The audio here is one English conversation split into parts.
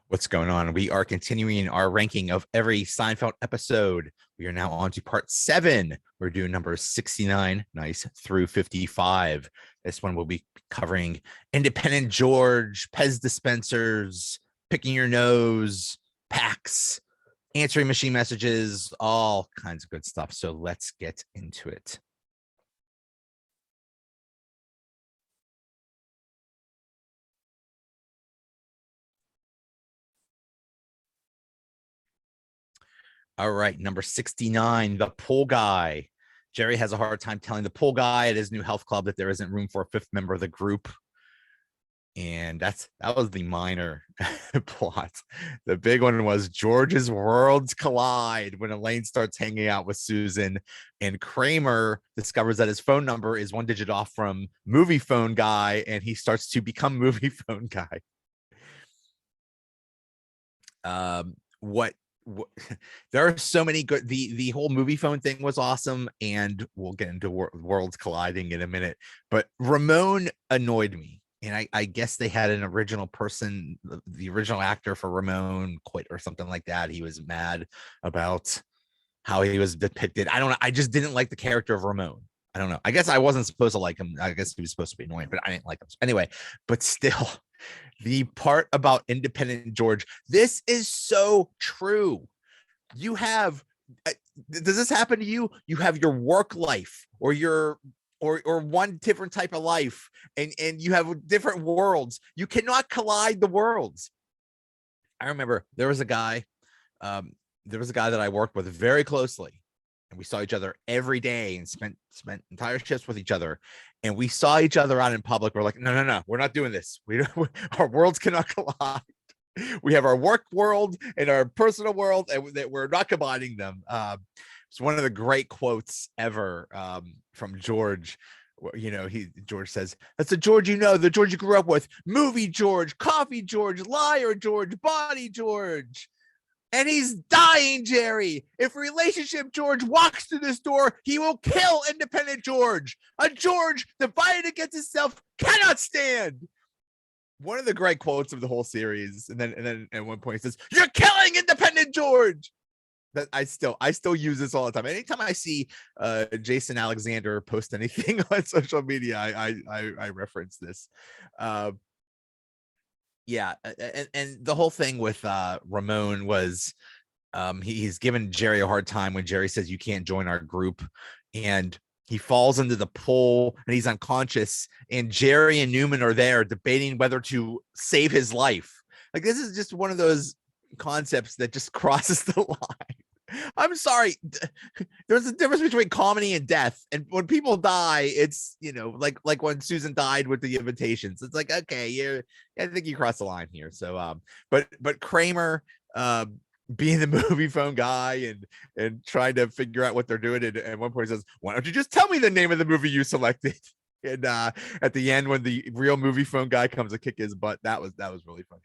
What's going on? We are continuing our ranking of every Seinfeld episode. We are now on to part 7. We're doing numbers 69, nice, through 55. This one will be covering Independent George, Pez dispensers, picking your nose, packs, answering machine messages, all kinds of good stuff. So let's get into it. All right, number 69, the pool guy. Jerry has a hard time telling the pool guy at his new health club that there isn't room for a 5th member of the group. And that was the minor plot. The big one was George's worlds collide when Elaine starts hanging out with Susan, and Kramer discovers that his phone number is 1 digit off from movie phone guy, and he starts to become movie phone guy. What there are so many good. The whole movie phone thing was awesome, and we'll get into worlds colliding in a minute. But Ramon annoyed me, and I guess they had an original person, the original actor for Ramon quit or something like that. He was mad about how he was depicted. I don't know. I just didn't like the character of Ramon. I don't know. I guess I wasn't supposed to like him. I guess he was supposed to be annoying, but I didn't like him anyway. But still, the part about Independent George, this is so true. You have, does this happen to you? You have your work life or your or one different type of life, and you have different worlds. You cannot collide the worlds. I remember there was a guy that I worked with very closely, and we saw each other every day and spent entire shifts with each other. And we saw each other out in public. We're like, no, we're not doing this. Our worlds cannot collide. We have our work world and our personal world, and that we're not combining them. It's one of the great quotes ever from George. George says, "That's the George the George you grew up with. Movie George, coffee George, liar George, body George." And he's dying, Jerry. If relationship George walks through this door, he will kill Independent George. A George divided against himself cannot stand. One of the great quotes of the whole series. And then at one point he says, "You're killing Independent George." That I still use this all the time. Anytime I see Jason Alexander post anything on social media, I reference this. Yeah, and the whole thing with Ramon was he's given Jerry a hard time when Jerry says you can't join our group, and he falls into the pool and he's unconscious, and Jerry and Newman are there debating whether to save his life. Like, this is just one of those concepts that just crosses the line. I'm sorry. There's a difference between comedy and death. And when people die, it's, like when Susan died with the invitations. It's like, okay, I think you crossed the line here. So, but Kramer, being the movie phone guy and trying to figure out what they're doing. And at one point he says, "Why don't you just tell me the name of the movie you selected?" And at the end, when the real movie phone guy comes to kick his butt, that was really funny.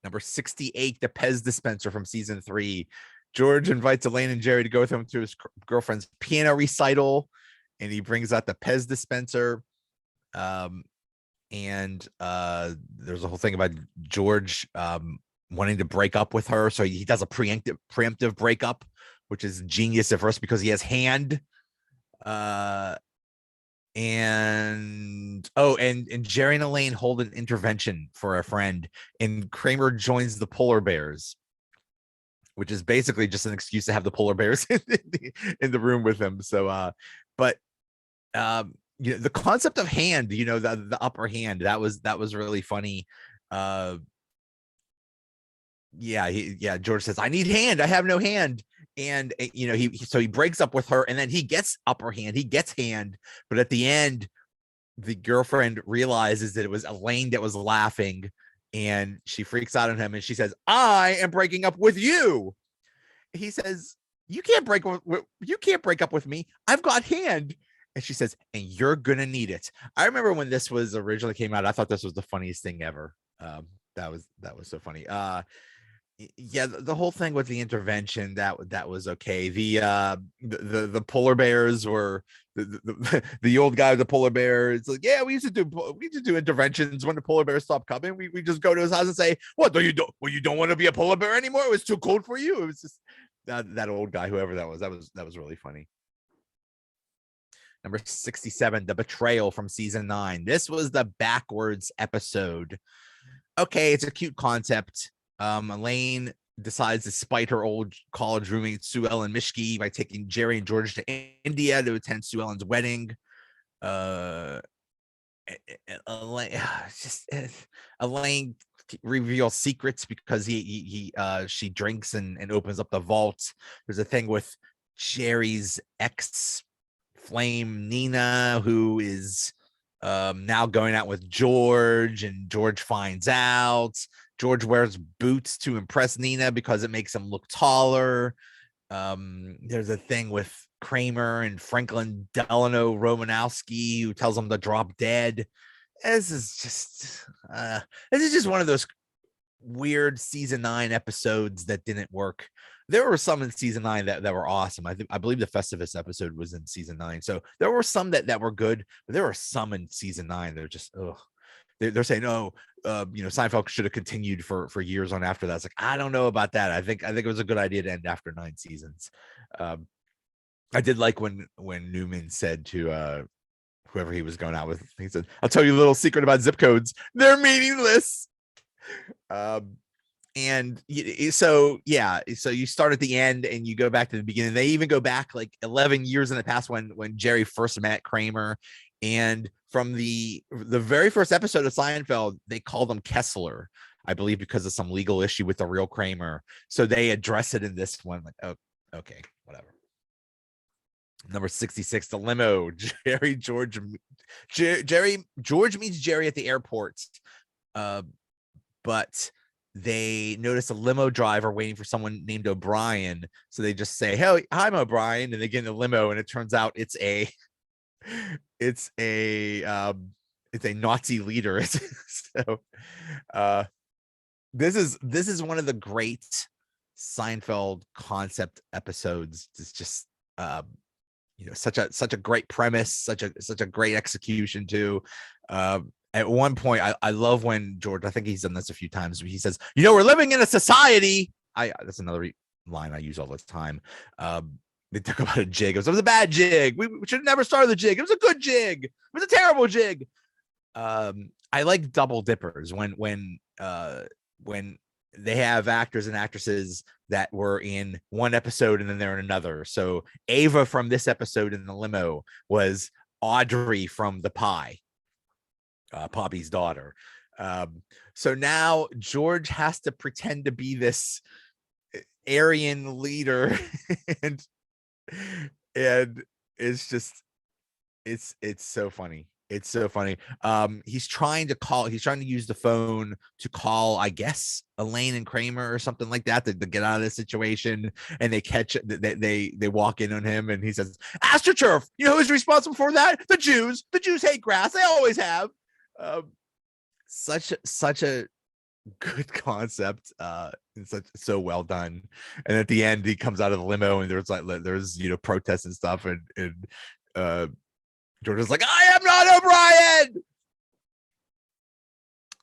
Number 68, the Pez dispenser from season 3. George invites Elaine and Jerry to go with him to his girlfriend's piano recital, and he brings out the Pez dispenser. And there's a whole thing about George wanting to break up with her, so he does a preemptive breakup, which is genius at first because he has hand. And Jerry and Elaine hold an intervention for a friend, and Kramer joins the polar bears, which is basically just an excuse to have the polar bears in the room with him. So the concept of hand, the upper hand, that was really funny. George says, "I need hand, I have no hand." And he breaks up with her, and then he gets upper hand, he gets hand, but at the end the girlfriend realizes that it was Elaine that was laughing, and she freaks out on him, and she says, "I am breaking up with you." He says, you can't break up with me, I've got hand." And she says, "And you're gonna need it." I remember when this was originally came out, I thought this was the funniest thing ever. That was so funny. Yeah, the whole thing with the intervention, that was okay. The polar bears were the old guy with the polar bear. It's like, yeah, we used to do interventions when the polar bears stopped coming. We just go to his house and say, what do you do? Well, you don't want to be a polar bear anymore. It was too cold for you. It was just that old guy, whoever that was. That was really funny. Number 67, The Betrayal from season 9. This was the backwards episode. Okay, it's a cute concept. Elaine decides to spite her old college roommate Sue Ellen Mishke by taking Jerry and George to India to attend Sue Ellen's wedding. Elaine, Elaine reveals secrets because she drinks and opens up the vault. There's a thing with Jerry's ex flame Nina, who is now going out with George, and George finds out. George wears boots to impress Nina because it makes him look taller. There's a thing with Kramer and Franklin Delano Romanowski, who tells him to drop dead. This is just one of those weird season 9 episodes that didn't work. There were some in season 9 that were awesome. I believe the Festivus episode was in season 9. So there were some that were good, but there were some in season 9 they're just they're saying, oh, Seinfeld should have continued for years on after that. It's like, I don't know about that. I think it was a good idea to end after 9 seasons. I did like when Newman said to whoever he was going out with, he said, I'll tell you a little secret about zip codes. They're meaningless. And so you start at the end and you go back to the beginning. They even go back like 11 years in the past when Jerry first met Kramer. And from the very first episode of Seinfeld, they called him Kessler, I believe, because of some legal issue with the real Kramer. So they address it in this one. Like, oh, okay, whatever. Number 66, The Limo. George meets Jerry at the airport. But they notice a limo driver waiting for someone named O'Brien. So they just say, hey, I'm O'Brien. And they get in the limo, and it turns out it's a Nazi leader. So this is one of the great Seinfeld concept episodes. It's just such a great premise, such a great execution too. At one point, I love when George, I think he's done this a few times, he says, we're living in a society. That's another line I use all the time. They talk about a jig. It was a bad jig. We should have never started the jig. It was a good jig. It was a terrible jig. I like double dippers when they have actors and actresses that were in one episode and then they're in another. So Ava from this episode in the limo was Audrey from The Pie. Poppy's daughter. So now George has to pretend to be this Aryan leader, and it's just it's so funny. It's so funny. He's trying to use the phone to call, I guess, Elaine and Kramer or something like that to get out of this situation. And they catch they walk in on him, and he says, AstroTurf. You know who's responsible for that? The Jews. The Jews hate grass. They always have. Such a good concept. It's so well done. And at the end, he comes out of the limo, and there's protests and stuff, and George is like, I am not O'Brien.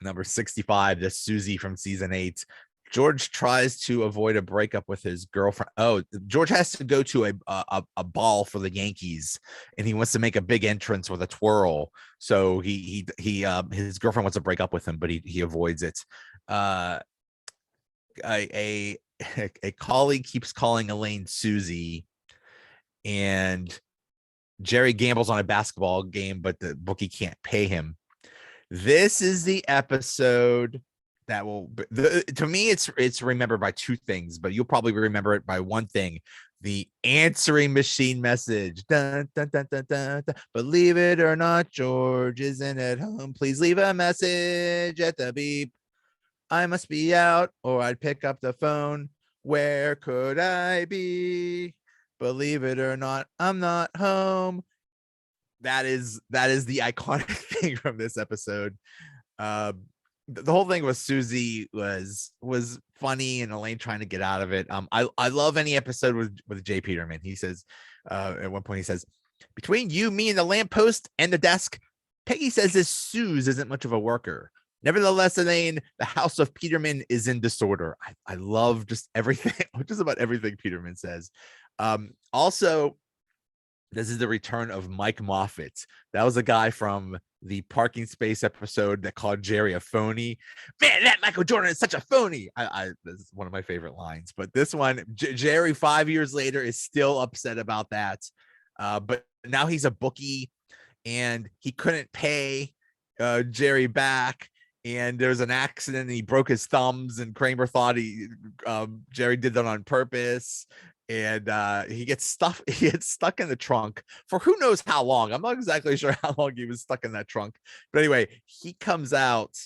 Number 65, the Susie from season 8. George tries to avoid a breakup with his girlfriend. Oh, George has to go to a ball for the Yankees, and he wants to make a big entrance with a twirl. So his girlfriend wants to break up with him, but he avoids it. A colleague keeps calling Elaine Susie, and Jerry gambles on a basketball game, but the bookie can't pay him. This is the episode that will, to me, it's remembered by two things, but you'll probably remember it by one thing: the answering machine message. Dun, dun, dun, dun, dun, dun. Believe it or not, George isn't at home. Please leave a message at the beep. I must be out, or I'd pick up the phone. Where could I be? Believe it or not, I'm not home. That is the iconic thing from this episode. the whole thing with Susie was funny, and Elaine trying to get out of it. I love any episode with Jay Peterman. He says, at one point he says, between you, me, and the lamppost and the desk, Peggy says this Suze isn't much of a worker. Nevertheless, Elaine, the house of Peterman is in disorder. I love just everything, just about everything Peterman says. Also, this is the return of Mike Moffat. That was a guy from the parking space episode that called Jerry a phony. Man, that Michael Jordan is such a phony. This is one of my favorite lines. But this one, Jerry 5 years later is still upset about that. But now he's a bookie, and he couldn't pay Jerry back. And there's an accident, and he broke his thumbs, and Kramer thought Jerry did that on purpose. And he gets stuck in the trunk for who knows how long. I'm not exactly sure how long he was stuck in that trunk. But anyway, he comes out.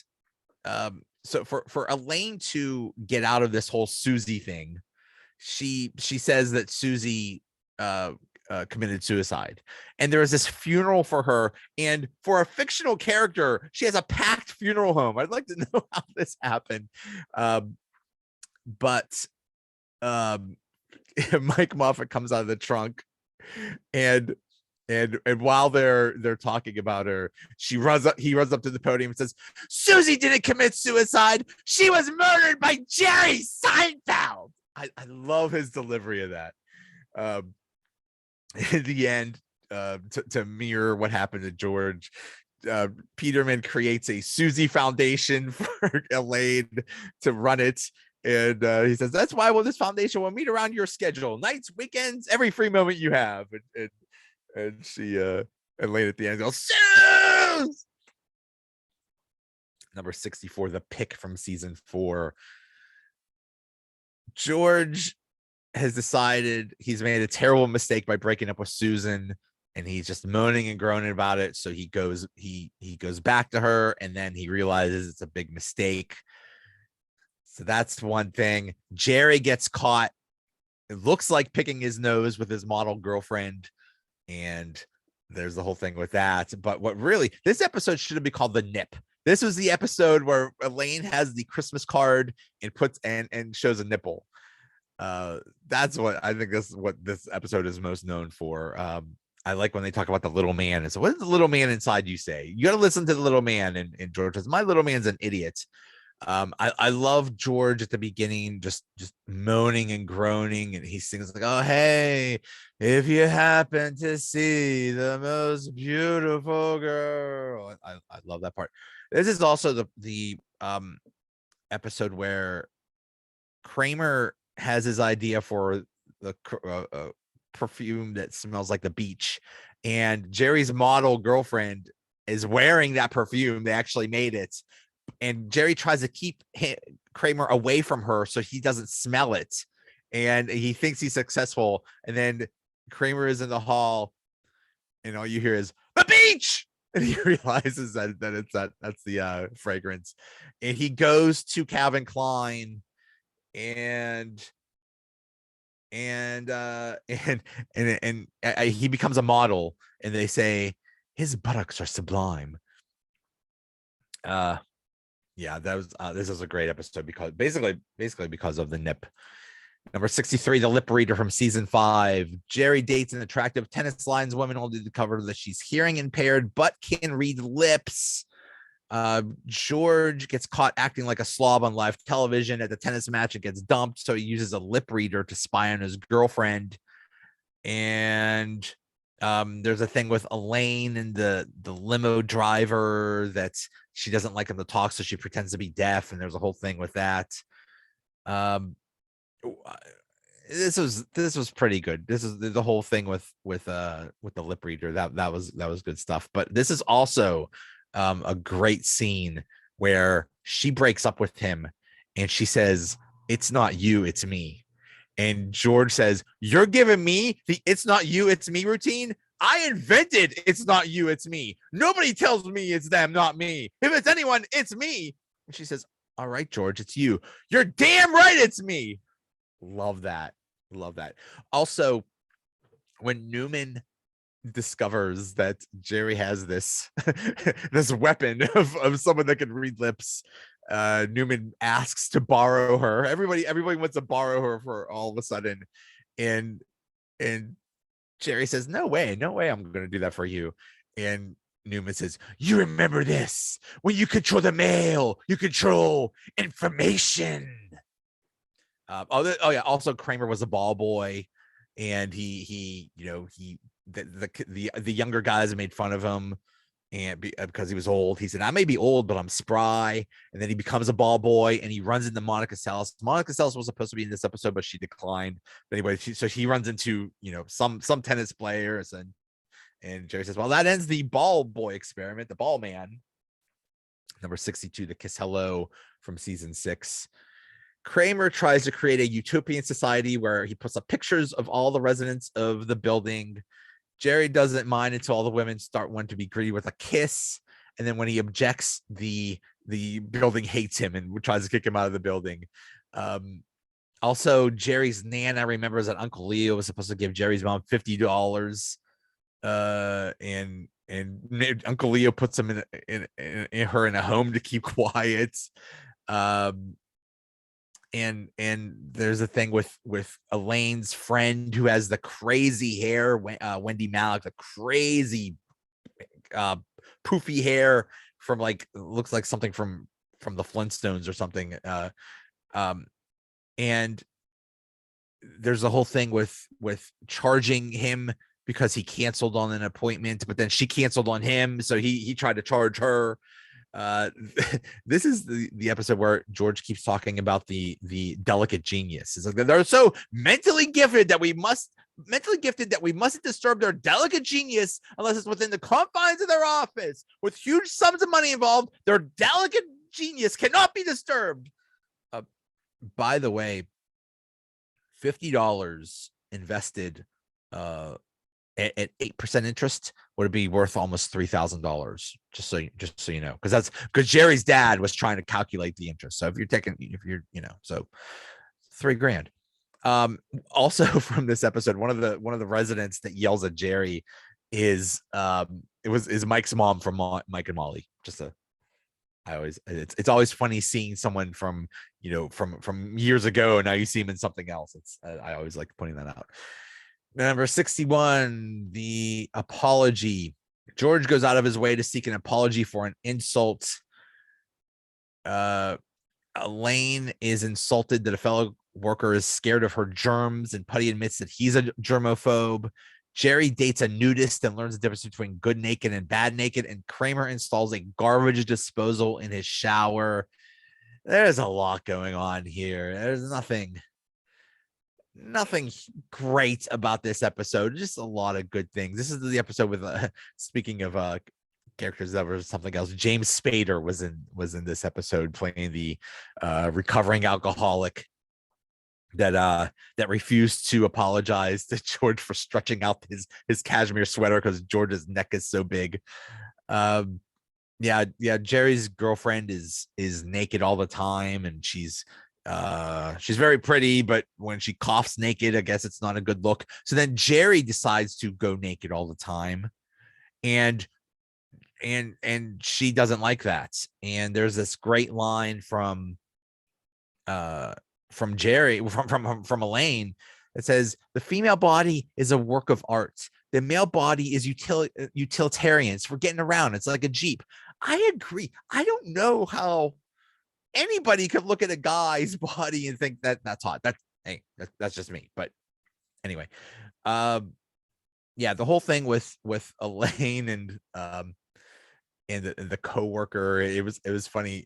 So for Elaine to get out of this whole Susie thing, she says that Susie committed suicide, and there is this funeral for her, and for a fictional character she has a packed funeral home. I'd like to know how this happened. But Mike Moffat comes out of the trunk, and while they're talking about her, he runs up to the podium and says, Susie didn't commit suicide, she was murdered by Jerry Seinfeld. I love his delivery of that. In the end, to mirror what happened to George, Peterman creates a Susie Foundation for Elaine to run it. And he says, that's why this foundation will meet around your schedule, nights, weekends, every free moment you have. And she, Elaine at the end goes, Suze! Number 64, the pick from season 4. George has decided he's made a terrible mistake by breaking up with Susan, and he's just moaning and groaning about it. So he goes back to her, and then he realizes it's a big mistake. So that's one thing. Jerry gets caught. It looks like picking his nose with his model girlfriend, and there's the whole thing with that. But what really, this episode should have been called The Nip. This was the episode where Elaine has the Christmas card and puts and shows a nipple. That's what I think this episode is most known for. I like when they talk about the little man. And so what does the little man inside you say? You got to listen to the little man. And George says, my little man's an idiot. I love George at the beginning, just moaning and groaning, and he sings like, oh, hey, if you happen to see the most beautiful girl. I love that part. This is also the episode where Kramer has his idea for the perfume that smells like the beach, and Jerry's model girlfriend is wearing that perfume. They actually made it, and Jerry tries to keep Kramer away from her so he doesn't smell it, and he thinks he's successful. And then Kramer is in the hall, and all you hear is the beach, and he realizes that that's the fragrance. And he goes to Calvin Klein, and he becomes a model, and they say his buttocks are sublime. Yeah, that was this is a great episode because basically because of the nip. Number 63, the lip reader from season 5. Jerry dates an attractive tennis lineswoman only to discover that she's hearing impaired but can read lips. George gets caught acting like a slob on live television at the tennis match and gets dumped, so he uses a lip reader to spy on his girlfriend. And there's a thing with Elaine and the limo driver that she doesn't like him to talk, so she pretends to be deaf, and there's a whole thing with that. This was pretty good. This is the whole thing with the lip reader. That was good stuff. But this is also a great scene where she breaks up with him and she says, it's not you, it's me. And George says, you're giving me the it's not you, it's me routine? I invented it's not you, it's me. Nobody tells me it's them, not me. If it's anyone, it's me. And she says, all right, George, it's you. You're damn right, it's me. Love that. Also, when Newman discovers that Jerry has this this weapon of someone that can read lips, Newman asks to borrow her. Everybody wants to borrow her for all of a sudden, and and Jerry says, no way, I'm going to do that for you. And Newman says, you remember this: when you control the mail, you control information. Oh yeah, also Kramer was a ball boy, and he the younger guys made fun of him, and because he was old. He said, I may be old, but I'm spry. And then he becomes a ball boy, and he runs into Monica Seles. Monica Seles was supposed to be in this episode, but she declined. But anyway, so he runs into some tennis players, and Jerry says, well, that ends the ball boy experiment, the ball man. Number 62, the Kiss Hello from season 6. Kramer tries to create a utopian society where he puts up pictures of all the residents of the building. Jerry doesn't mind until all the women start wanting to be greedy with a kiss. And then when he objects, the building hates him and tries to kick him out of the building. Also, Jerry's Nana remembers that Uncle Leo was supposed to give Jerry's mom $50. And Uncle Leo puts him in her in a home to keep quiet. And there's a thing with Elaine's friend who has the crazy hair, Wendy Malick, the crazy poofy hair from looks like something from the Flintstones or something. And there's a whole thing with charging him because he canceled on an appointment, but then she canceled on him, so he tried to charge her. This is the episode where George keeps talking about the delicate genius. It's like they're so mentally gifted that we mustn't disturb their delicate genius unless it's within the confines of their office. With huge sums of money involved, their delicate genius cannot be disturbed. By the way, $50 invested at 8% interest would be worth almost $3,000. Just so you know, because Jerry's dad was trying to calculate the interest. So if you're so $3,000. Also from this episode, one of the residents that yells at Jerry is Mike's mom from Mike and Molly. It's always funny seeing someone from years ago, and now you see him in something else. I always like pointing that out. Number 61, the apology. George goes out of his way to seek an apology for an insult. Elaine is insulted that a fellow worker is scared of her germs, and Putty admits that he's a germaphobe. Jerry dates a nudist and learns the difference between good naked and bad naked, and Kramer installs a garbage disposal in his shower. There's a lot going on here. There's nothing great about this episode, just a lot of good things. This is the episode with speaking of characters that were something else, James Spader was in this episode playing the recovering alcoholic that refused to apologize to George for stretching out his cashmere sweater because George's neck is so big. Jerry's girlfriend is naked all the time, and she's very pretty, but when she coughs naked, I guess it's not a good look. So then Jerry decides to go naked all the time, and she doesn't like that. And there's this great line from Jerry, from Elaine, that says, the female body is a work of art. The male body is utilitarian. It's for getting around. It's like a Jeep. I agree. I don't know how anybody could look at a guy's body and think that that's hot. That's just me. But anyway, the whole thing with Elaine and the coworker, it was funny.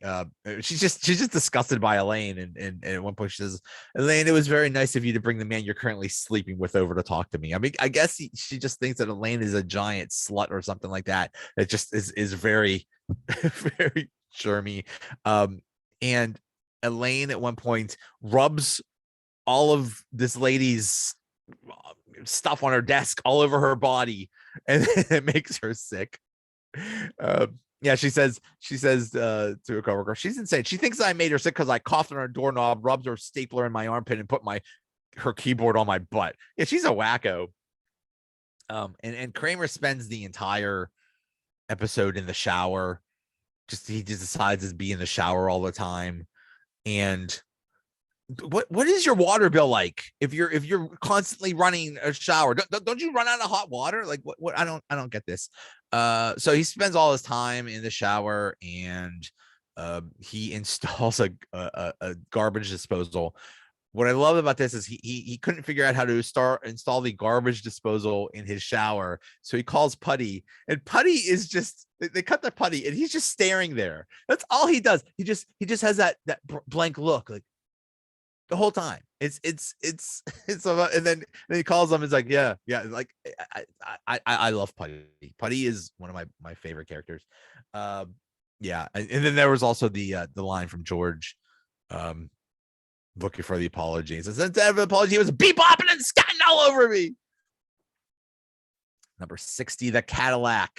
She's just disgusted by Elaine, and at one point she says, Elaine, it was very nice of you to bring the man you're currently sleeping with over to talk to me. I mean, I guess she just thinks that Elaine is a giant slut or something like that. It just is very very charmy. And Elaine at one point rubs all of this lady's stuff on her desk all over her body, and it makes her sick. She says to a coworker, she's insane. She thinks I made her sick because I coughed on her doorknob, rubbed her stapler in my armpit, and put her keyboard on my butt. Yeah, she's a wacko. And Kramer spends the entire episode in the shower. He just decides to be in the shower all the time. And what is your water bill like if you're constantly running a shower? Don't you run out of hot water? Like what I don't get this. So he spends all his time in the shower, and he installs a garbage disposal. What I love about this is he couldn't figure out how to install the garbage disposal in his shower, so he calls Putty, and Putty is just they cut the Putty, and he's just staring there. That's all he does. He just has that blank look, like the whole time. It's about, and then he calls him. It's like yeah, like I love Putty. Putty is one of my favorite characters. Yeah, and then there was also the line from George. Looking for the apology. He says, instead of an apology, he was bebopping and scatting all over me. Number 60, the Cadillac.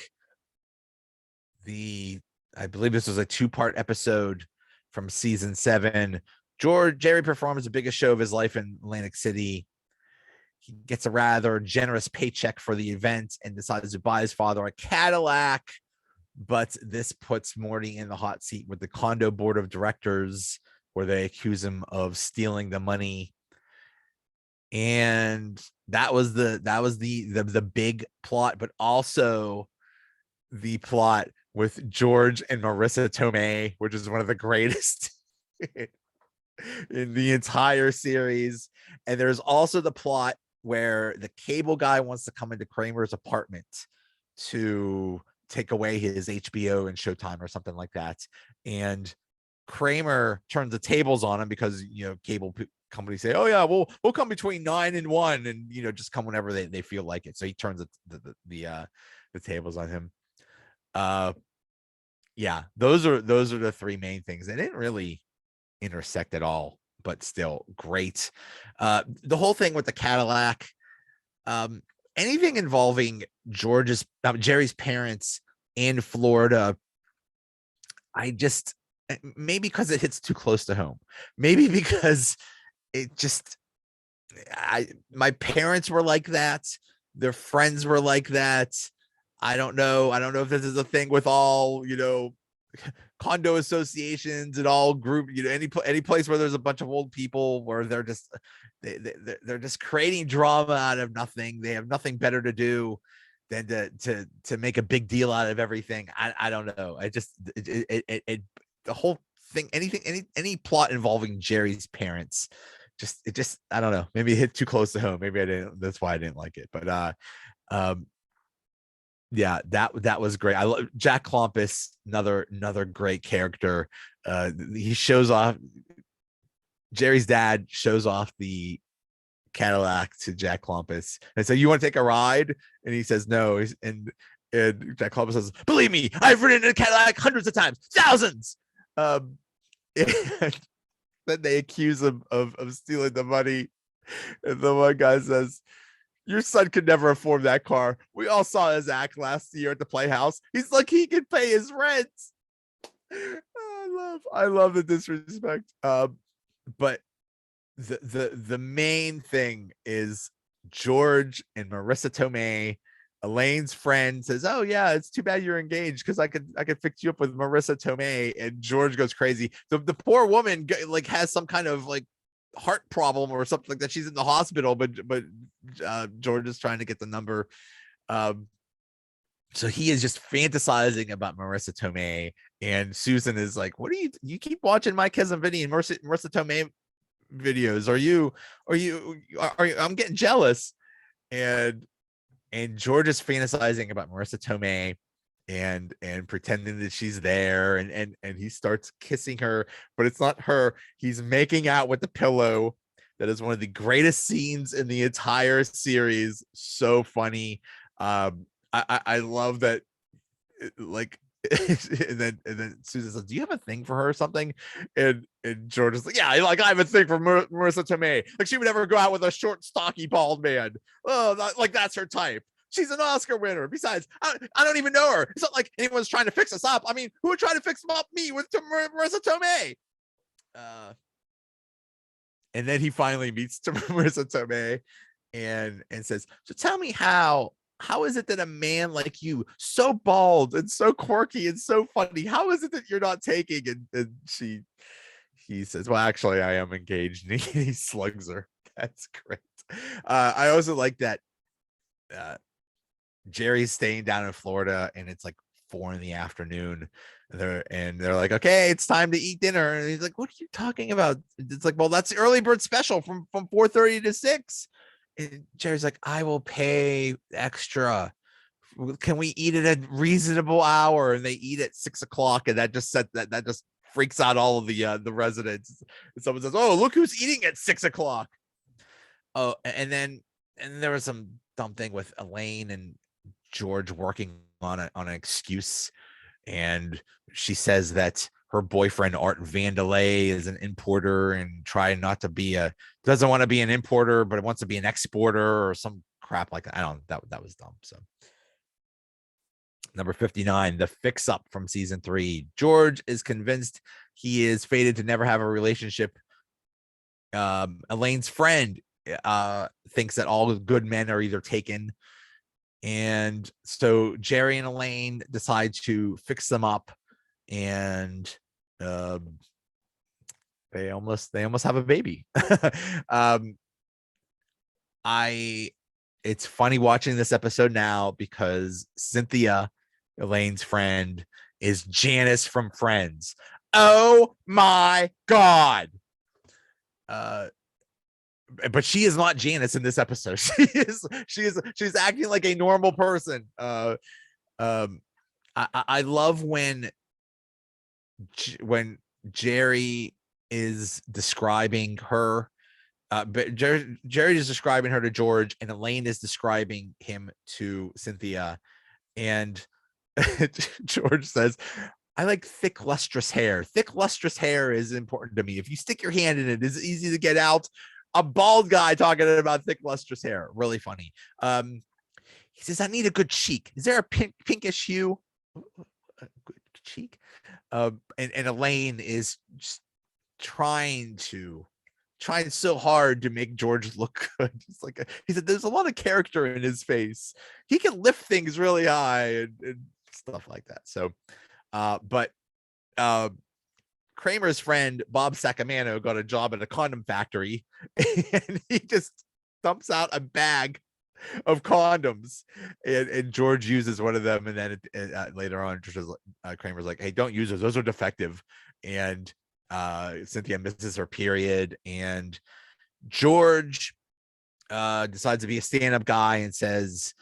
I believe this was a 2-part episode from season 7. Jerry performs the biggest show of his life in Atlantic City. He gets a rather generous paycheck for the event and decides to buy his father a Cadillac. But this puts Morty in the hot seat with the condo board of directors, where they accuse him of stealing the money. And that was the big plot, but also the plot with George and Marissa Tomei, which is one of the greatest in the entire series. And there's also the plot where the cable guy wants to come into Kramer's apartment to take away his HBO and Showtime or something like that. And Kramer turns the tables on him because cable companies say, "Oh yeah, we'll come between 9 and 1, and just come whenever they feel like it." So he turns the tables on him. Yeah, those are the 3 main things. They didn't really intersect at all, but still great. The whole thing with the Cadillac, anything involving Jerry's parents in Florida, maybe because it hits too close to home, maybe because my parents were like that, their friends were like that. I don't know if this is a thing with all condo associations and all group, any place where there's a bunch of old people where they're just creating drama out of nothing. They have nothing better to do than to make a big deal out of everything. I don't know. The whole thing, any plot involving Jerry's parents, I don't know. Maybe it hit too close to home. Maybe I didn't. That's why I didn't like it. But yeah, that was great. I love Jack Klompus, another great character. He shows off. Jerry's dad shows off the Cadillac to Jack Klompus and so, "You want to take a ride?" And he says no. And Jack Klompus says, "Believe me, I've ridden in a Cadillac hundreds of times, thousands." And then they accuse him of stealing the money, and the one guy says, "Your son could never afford that car. We all saw his act last year at the Playhouse. He's like he could pay his rent." I love the disrespect. But the main thing is George and Marissa Tomei. Elaine's friend says, "Oh yeah, it's too bad you're engaged because I could fix you up with Marissa Tomei." And George goes crazy. The poor woman has some kind of heart problem or something like that. She's in the hospital, but George is trying to get the number. So he is just fantasizing about Marissa Tomei, and Susan is like, "What do you keep watching my cousin Vinny and Marissa Tomei videos? Are you I'm getting jealous." And George is fantasizing about Marissa Tomei and pretending that she's there, and he starts kissing her, but it's not her. He's making out with the pillow. That is one of the greatest scenes in the entire series. So funny. I love that. And then Susan says, "Do you have a thing for her or something?" And George is like, "Yeah, I have a thing for Marissa Tomei. She would never go out with a short, stocky, bald man. Oh, that's her type. She's an Oscar winner. Besides, I don't even know her. It's not like anyone's trying to fix us up. I mean, who would try to fix up me with Marissa Tomei?" And then he finally meets Marissa Tomei and says, "So tell me how how is it that a man like you, so bald and so quirky and so funny, how is it that you're not taking? And he says, well, actually, I am engaged. And he slugs her. That's great. I also like that Jerry's staying down in Florida, and it's like 4 p.m. They're like, okay, it's time to eat dinner. And he's like, what are you talking about? It's like, well, that's the early bird special from 4:30 to 6. And Jerry's like, I will pay extra. Can we eat at a reasonable hour? And they eat at 6 o'clock, and that just that just freaks out all of the residents. And someone says, oh, look who's eating at 6 o'clock. Oh, and then there was some dumb thing with Elaine and George working on an excuse, and she says that her boyfriend Art Vandelay is an importer and doesn't want to be an importer, but wants to be an exporter or some crap like that. That was dumb. So number 59, the fix up from season 3. George is convinced he is fated to never have a relationship. Elaine's friend thinks that all good men are either taken. And so Jerry and Elaine decide to fix them up, and they almost have a baby. It's funny watching this episode now because Cynthia, Elaine's friend, is Janice from Friends. Oh my God. But she is not Janice in this episode. She's acting like a normal person. I love when Jerry is describing her. But Jerry is describing her to George, and Elaine is describing him to Cynthia. And George says, I like thick, lustrous hair. Thick, lustrous hair is important to me. If you stick your hand in it, it's easy to get out. A bald guy talking about thick, lustrous hair. Really funny. He says, I need a good cheek. Is there a pinkish hue? A good cheek? And Elaine is just trying so hard to make George look good. It's like he said, there's a lot of character in his face. He can lift things really high and stuff like that. So, but Kramer's friend Bob Sacamano got a job at a condom factory, and he just dumps out a bag of condoms, and George uses one of them, and then later on, Kramer's like, "Hey, don't use those; those are defective." And Cynthia misses her period, and George decides to be a stand-up guy and says,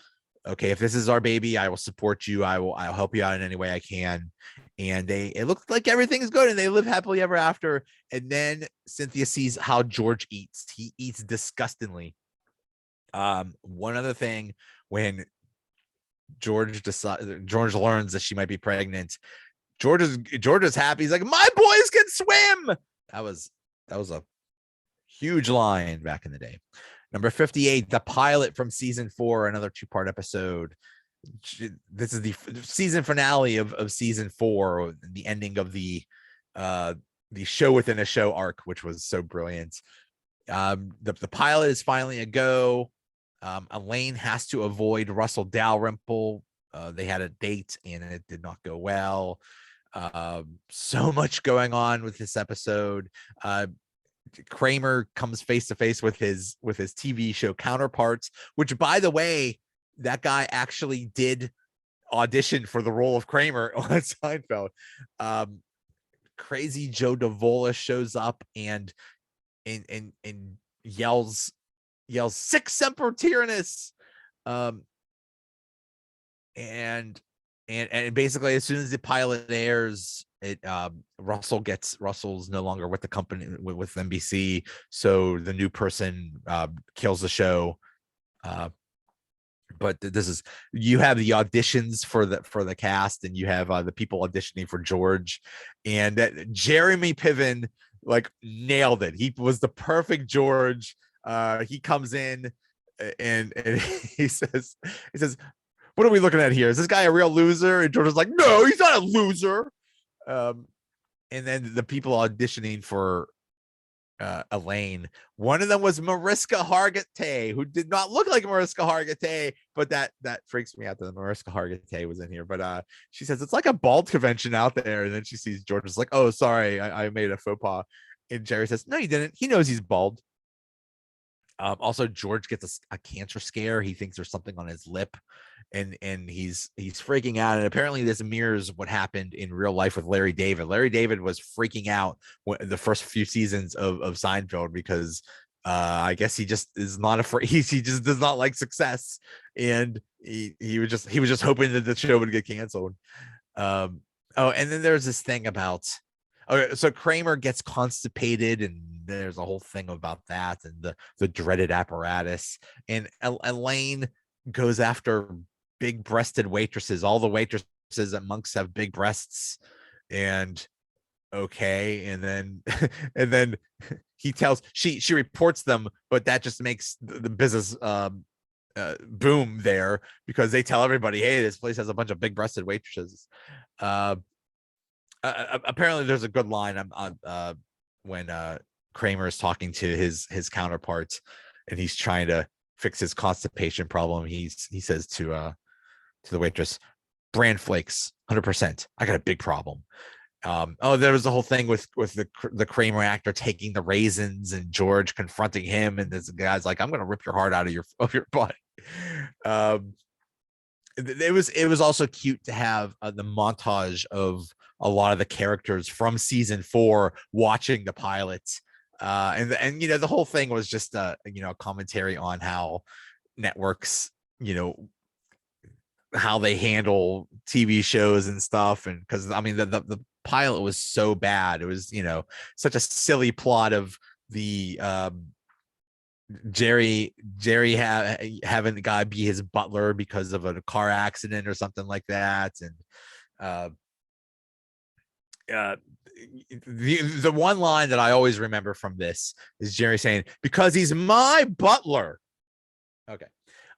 okay, if this is our baby, I will support you. I'll help you out in any way I can. And it looks like everything's good, and they live happily ever after. And then Cynthia sees how George eats. He eats disgustingly. One other thing, when George learns that she might be pregnant, George is happy. He's like, my boys can swim. That was a huge line back in the day. Number 58, the pilot from season 4, another 2-part episode. This is the season finale of season 4, the ending of the show within a show arc, which was so brilliant. The pilot is finally a go. Elaine has to avoid Russell Dalrymple. They had a date and it did not go well. So much going on with this episode. Kramer comes face to face with his TV show counterparts, which, by the way, that guy actually did audition for the role of Kramer on Seinfeld. Crazy Joe Davola shows up and yells "Sic Semper Tyrannis," and basically as soon as the pilot airs, Russell's no longer with the company with NBC, so the new person kills the show. But you have the auditions for the cast, and you have the people auditioning for George, and Jeremy Piven like nailed it. He was the perfect George. He comes in and he says, what are we looking at here? Is this guy a real loser? And George is like, no, he's not a loser. And then the people auditioning for Elaine. One of them was Mariska Hargitay, who did not look like Mariska Hargitay, but that freaks me out that Mariska Hargitay was in here. But she says it's like a bald convention out there, and then she sees George is like, "Oh, sorry, I made a faux pas." And Jerry says, "No, you didn't. He knows he's bald." Also, George gets a cancer scare. He thinks there's something on his lip, and he's freaking out. And apparently, this mirrors what happened in real life with Larry David. Larry David was freaking out the first few seasons of Seinfeld because I guess he just is not afraid. He just does not like success, and he was just hoping that the show would get canceled. Oh, and then there's this thing about. Okay, so Kramer gets constipated, and there's a whole thing about that, and the dreaded apparatus. And Elaine goes after big-breasted waitresses. All the waitresses at Monk's have big breasts, and okay, and then and then he tells she reports them, but that just makes the business boom there because they tell everybody, hey, this place has a bunch of big-breasted waitresses. Apparently there's a good line when Kramer is talking to his counterpart and he's trying to fix his constipation problem. He says to the waitress, "Bran flakes, 100%. I got a big problem." There was the whole thing with the Kramer actor taking the raisins and George confronting him, and this guy's like, "I'm gonna rip your heart out of your butt." It was also cute to have the montage of a lot of the characters from season 4 watching the pilots, and the whole thing was just a commentary on how networks, how they handle TV shows and stuff. And because I mean the pilot was so bad, it was such a silly plot of the Jerry having the guy be his butler because of a car accident or something like that. And the one line that I always remember from this is Jerry saying, "Because he's my butler." Okay.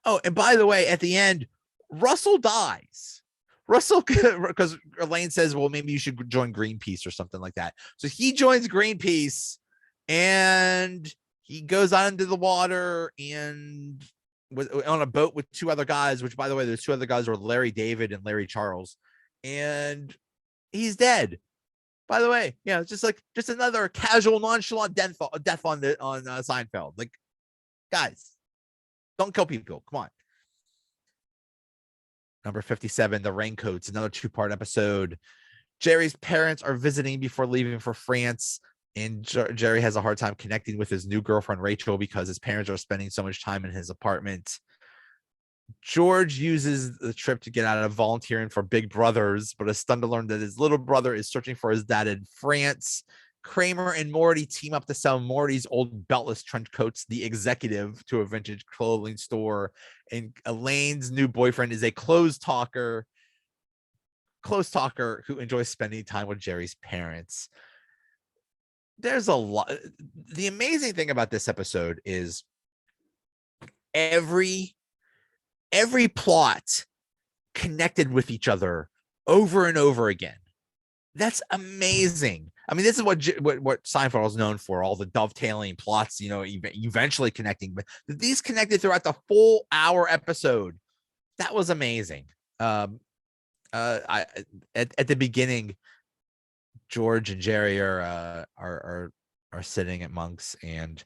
Oh, and by the way, at the end, Russell dies. Russell, because Elaine says, "Well, maybe you should join Greenpeace or something like that." So he joins Greenpeace, and he goes out into the water and was on a boat with 2 other guys. Which, by the way, those 2 other guys were Larry David and Larry Charles, and he's dead. By the way, it's just another casual, nonchalant death on Seinfeld. Like, guys, don't kill people. Come on. Number 57, the Raincoats, another 2-part episode. Jerry's parents are visiting before leaving for France, and Jerry has a hard time connecting with his new girlfriend, Rachel, because his parents are spending so much time in his apartment. George uses the trip to get out of volunteering for Big Brothers, but is stunned to learn that his little brother is searching for his dad in France. Kramer and Morty team up to sell Morty's old beltless trench coats, The Executive, to a vintage clothing store. And Elaine's new boyfriend is a close talker who enjoys spending time with Jerry's parents. There's a lot. The amazing thing about this episode is every plot connected with each other over and over again. That's amazing. I mean, this is what Seinfeld is known for, all the dovetailing plots, eventually connecting, but these connected throughout the full hour episode. That was amazing. At the beginning, George and Jerry are sitting at Monk's, and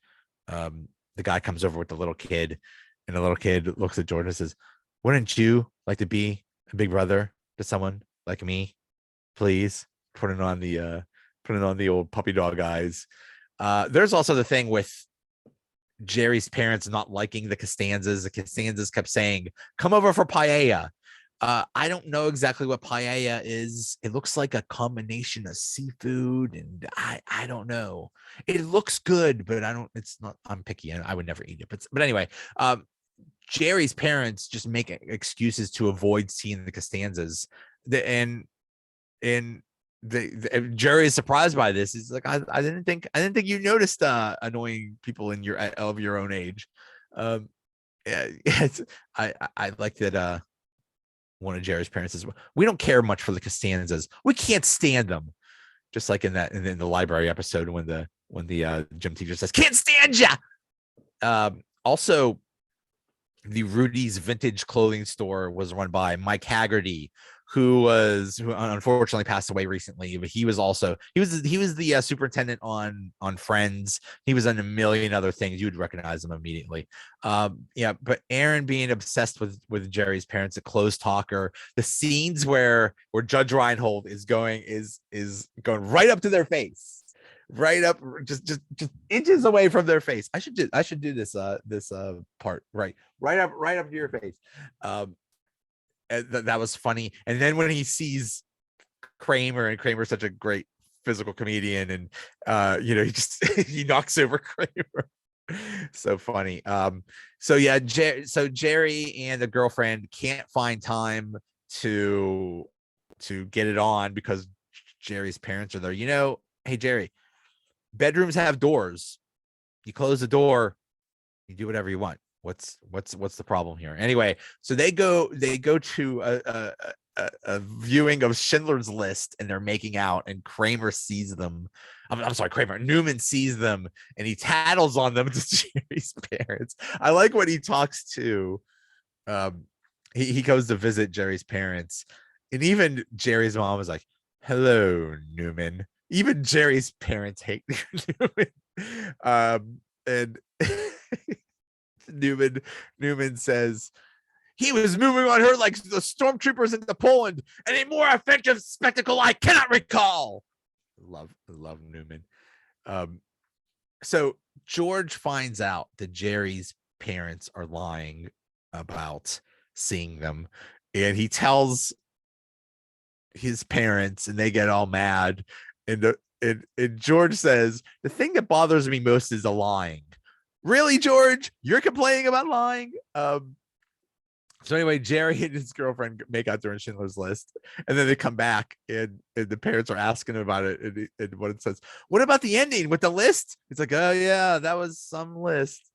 the guy comes over with the little kid, and the little kid looks at George and says, "Wouldn't you like to be a big brother to someone like me? Please." Putting on the old puppy dog eyes. There's also the thing with Jerry's parents not liking the Costanzas. The Costanzas kept saying, "Come over for paella." I don't know exactly what paella is. It looks like a combination of seafood, and I don't know. It looks good, but it's not. I'm picky, and I would never eat it. But anyway, Jerry's parents just make excuses to avoid seeing the Costanzas, and Jerry is surprised by this. He's like, I didn't think you noticed annoying people of your own age. I like that. One of Jerry's parents says, "We don't care much for the Costanzas. We can't stand them." Just like in the library episode when the when the gym teacher says, "Can't stand ya." Also, the Rudy's Vintage Clothing Store was run by Mike Haggerty, who unfortunately passed away recently. But he was the superintendent on Friends. He was on a million other things. You would recognize him immediately. Yeah, but Aaron being obsessed with Jerry's parents, a close talker. The scenes where Judge Reinhold is going right up to their face. Right up, just inches away from their face. I should do this part right up to your face. That was funny. And then when he sees Kramer, and Kramer's such a great physical comedian, and he knocks over Kramer. So funny. So yeah, so Jerry and the girlfriend can't find time to get it on because Jerry's parents are there. Hey Jerry, bedrooms have doors. You close the door, you do whatever you want. What's the problem here? Anyway, so they go to a viewing of Schindler's List, and they're making out, and Kramer sees them. I'm sorry, Newman sees them, and he tattles on them to Jerry's parents. I like when he talks to he goes to visit Jerry's parents, and even Jerry's mom was like, "Hello, Newman." Even Jerry's parents hate Newman. And Newman says, "He was moving on her like the stormtroopers into Poland, and a more effective spectacle I cannot recall." Love Newman. So George finds out that Jerry's parents are lying about seeing them, and he tells his parents, and they get all mad. And George says, "The thing that bothers me most is the lying." Really, George? You're complaining about lying? So anyway, Jerry and his girlfriend make out during Schindler's List, and then they come back, and the parents are asking about it, and what it says. "What about the ending with the list?" It's like, "Oh yeah, that was some list."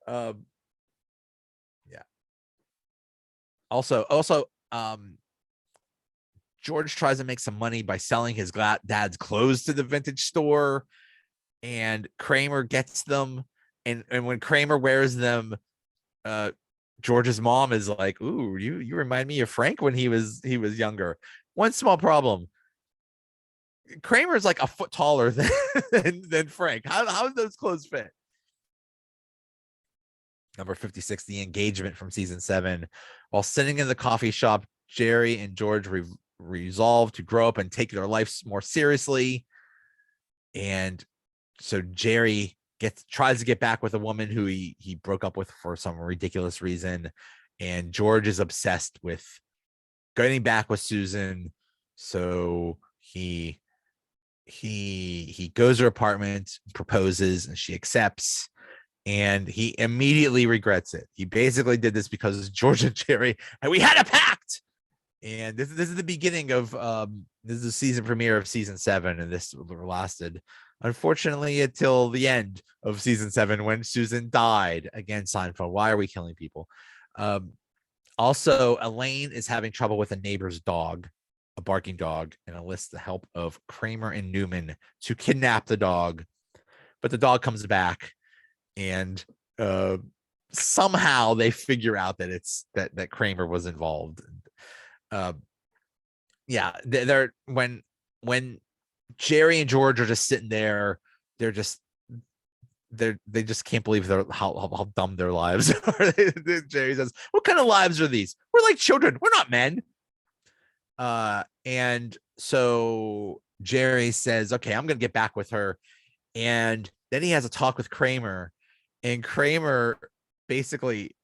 Yeah. Also, George tries to make some money by selling his dad's clothes to the vintage store, and Kramer gets them. And when Kramer wears them, George's mom is like, "Ooh, you remind me of Frank when he was younger." One small problem: Kramer's like a foot taller than Frank. How do those clothes fit? Number 56, the engagement from season 7. While sitting in the coffee shop, Jerry and George resolve to grow up and take their lives more seriously. And so Jerry tries to get back with a woman who he broke up with for some ridiculous reason, and George is obsessed with getting back with Susan. So he goes to her apartment, proposes, and she accepts, and he immediately regrets it. He basically did this because George and Jerry, and we had a pact. And this is the beginning of this is the season premiere of season 7, and this lasted, unfortunately, until the end of season 7 when Susan died. Again, Seinfeld, why are we killing people? Also, Elaine is having trouble with a neighbor's dog, a barking dog, and enlists the help of Kramer and Newman to kidnap the dog. But the dog comes back, and somehow they figure out that it's that Kramer was involved. Yeah, they're when Jerry and George are just sitting there, they just can't believe how dumb their lives are. Jerry says, "What kind of lives are these? We're like children. We're not men." And so Jerry says, "Okay, I'm gonna get back with her." And then he has a talk with Kramer, and Kramer basically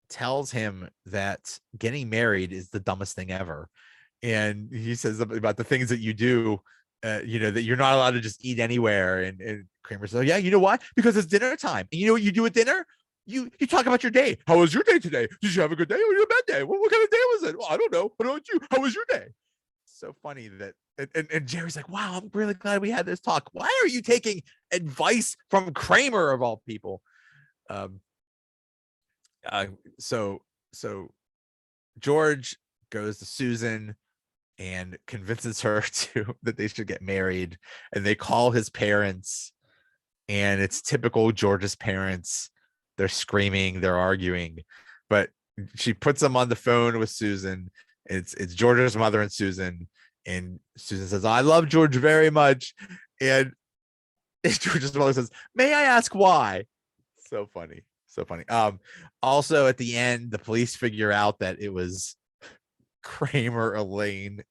tells him that getting married is the dumbest thing ever. And he says something about the things that you do, that you're not allowed to just eat anywhere. And Kramer says, "Oh, yeah, you know why? Because it's dinner time. And you know what you do at dinner? You talk about your day. How was your day today? Did you have a good day or a bad day? What kind of day was it? Well, I don't know. What about you? How was your day?" So funny that and Jerry's like, "Wow, I'm really glad we had this talk. Why are you taking advice from Kramer of all people?" So George goes to Susan and convinces her that they should get married, and they call his parents, and it's typical George's parents. They're screaming, they're arguing, but she puts them on the phone with Susan. It's George's mother and Susan says, "I love George very much," and George's mother says, "May I ask why?" So funny, so funny. Also at the end, the police figure out that it was Kramer, Elaine,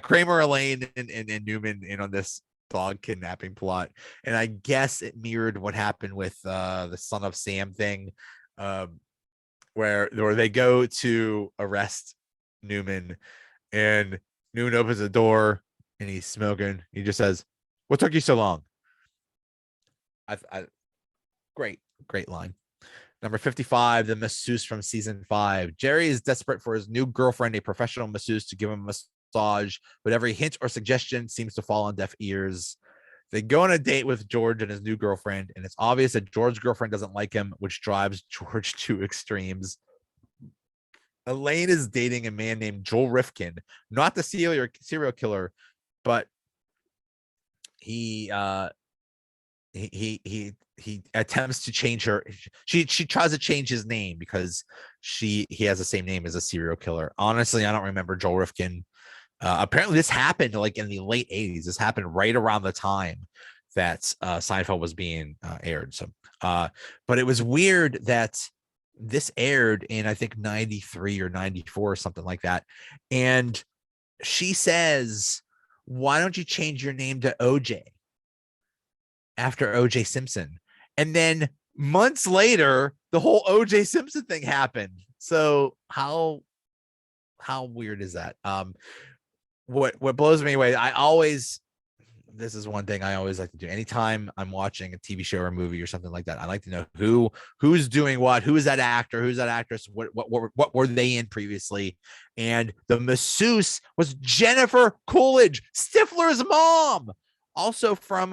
Kramer, Elaine, and Newman in on this dog kidnapping plot. And I guess it mirrored what happened with the Son of Sam thing, where they go to arrest Newman, and Newman opens the door and he's smoking. He just says, "What took you so long?" Great line. Number 55, the masseuse from season 5. Jerry is desperate for his new girlfriend, a professional masseuse, to give him a massage, but every hint or suggestion seems to fall on deaf ears. They go on a date with George and his new girlfriend, and it's obvious that George's girlfriend doesn't like him, which drives George to extremes. Elaine is dating a man named Joel Rifkin, not the serial killer, but he attempts to change her. She tries to change his name because he has the same name as a serial killer. Honestly, I don't remember Joel Rifkin. Apparently this happened like in the late 80s. This happened right around the time that Seinfeld was being aired. So but it was weird that this aired in, I think, 93 or 94 or something like that. And she says, "Why don't you change your name to OJ after OJ Simpson?" And then months later, the whole OJ Simpson thing happened. So how weird is that? What blows me away, this is one thing I always like to do. Anytime I'm watching a TV show or a movie or something like that, I like to know who's doing what, who is that actor, who's that actress, what were they in previously. And the masseuse was Jennifer Coolidge, Stifler's mom, also from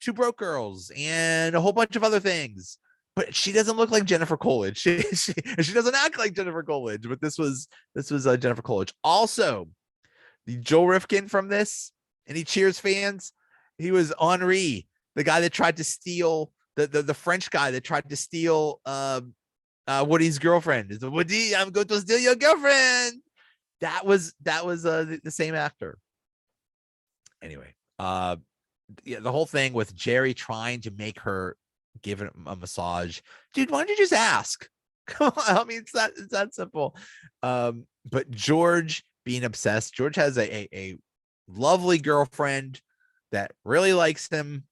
Two Broke Girls and a whole bunch of other things. But she doesn't look like Jennifer Coolidge. She doesn't act like Jennifer Coolidge. But this was Jennifer Coolidge. Also, the Joel Rifkin from this, any Cheers fans, he was Henri, the guy that tried to steal the French guy that tried to steal Woody's girlfriend. Is Woody, I'm going to steal your girlfriend. That was the same actor. Anyway, the whole thing with Jerry trying to make her give him a massage. Dude, why don't you just ask? Come on, I mean, it's that simple. But George being obsessed. George has a lovely girlfriend that really likes him,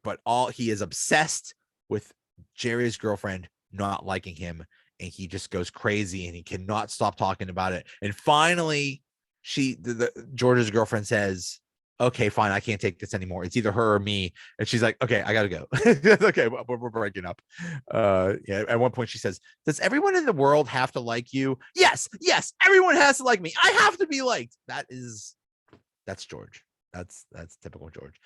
but he is obsessed with Jerry's girlfriend not liking him, and he just goes crazy and he cannot stop talking about it. And finally, George's girlfriend says, "Okay, fine, I can't take this anymore. It's either her or me." And she's like, "Okay, I gotta go." Okay, we're breaking up. At one point she says, "Does everyone in the world have to like you?" Yes, everyone has to like me. I have to be liked. That's George. That's typical George.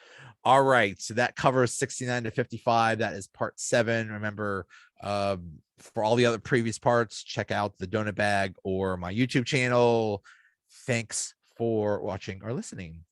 All right, so that covers 69 to 55. That is part 7. Remember, for all the other previous parts, check out the Donut Bag or my YouTube channel. Thanks for watching or listening.